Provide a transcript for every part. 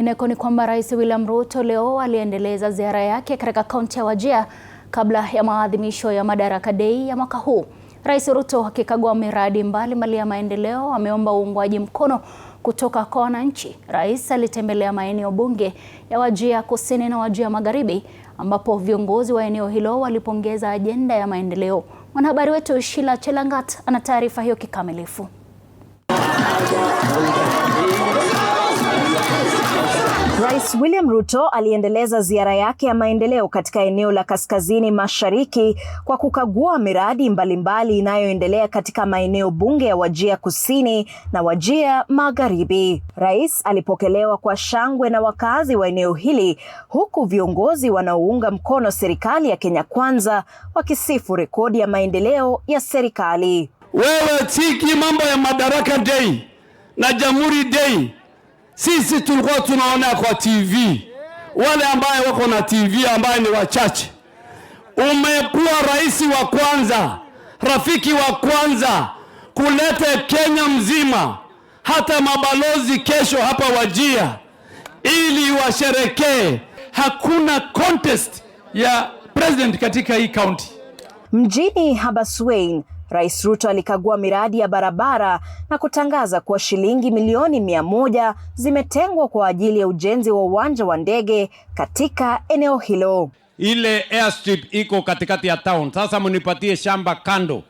Ineko ni kwamba Rais William Ruto leo aliendeleza ziara yake katika kaunti ya Wajir kabla ya maadhimisho ya Madaraka Day ya mwaka huu. Rais Ruto akikagua miradi mbalimbali ya maendeleo ameomba uungwaji mkono kutoka kwa wananchi. Rais alitembelea maeneo bunge ya Wajir Kusini na Wajir Magharibi ambapo viongozi wa eneo hilo walipongeza ajenda ya maendeleo. Mwanahabari wetu Sheila Chelangat ana taarifa hiyo kikamilifu. Rais William Ruto aliendeleza ziara yake ya maendeleo katika eneo la Kaskazini Mashariki kwa kukagua miradi mbalimbali inayoendelea katika maeneo bunge ya Wajir Kusini na Wajir Magharibi. Rais alipokelewa kwa shangwe na wakazi wa eneo hili, huku viongozi wanaounga mkono serikali ya Kenya Kwanza wakisifu rekodi ya maendeleo ya serikali. Wewe tiki mambo ya Madaraka Day na Jamhuri Day, sisi tulikuwa tunaona kwa TV. Wale ambaye wako na TV ambaye ni wachache. Umekuwa rais wa kwanza, rafiki wa kwanza kuleta Kenya mzima, hata mabalozi kesho hapa Wajir ili washerekee. Hakuna contest ya president katika hii county. Mjini Habaswein, Rais Ruto alikagua miradi ya barabara na kutangaza kuwa shilingi milioni 100 zimetengwa kwa ajili ya ujenzi wa uwanja wa ndege katika eneo hilo. Ile airstrip iko katikati ya town. Sasa munipatie shamba kando,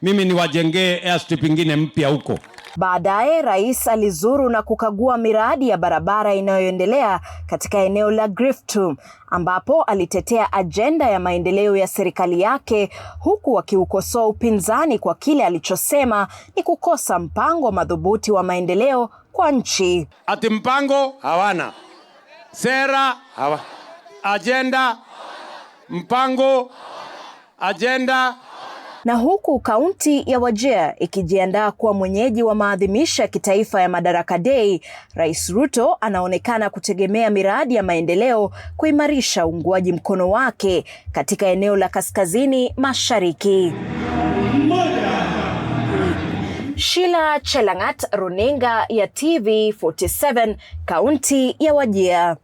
mimi niwajengee airstrip ingine mpya huko. Baadaye rais alizuru na kukagua miradi ya barabara inayoendelea katika eneo la Griftu, ambapo alitetea ajenda ya maendeleo ya serikali yake, huku akiukosoa upinzani kwa kile alichosema ni kukosa mpango madhubuti wa maendeleo kwa nchi. Ati mpango hawana, sera hawana, ajenda, mpango, ajenda. Na huku kaunti ya Wajir ikijiandaa kuwa mwenyeji wa maadhimisho ya kitaifa ya Madaraka Day, Rais Ruto anaonekana kutegemea miradi ya maendeleo kuimarisha uungwaji mkono wake katika eneo la Kaskazini Mashariki. Sheila Chelangat, runinga ya TV 47, kaunti ya Wajir.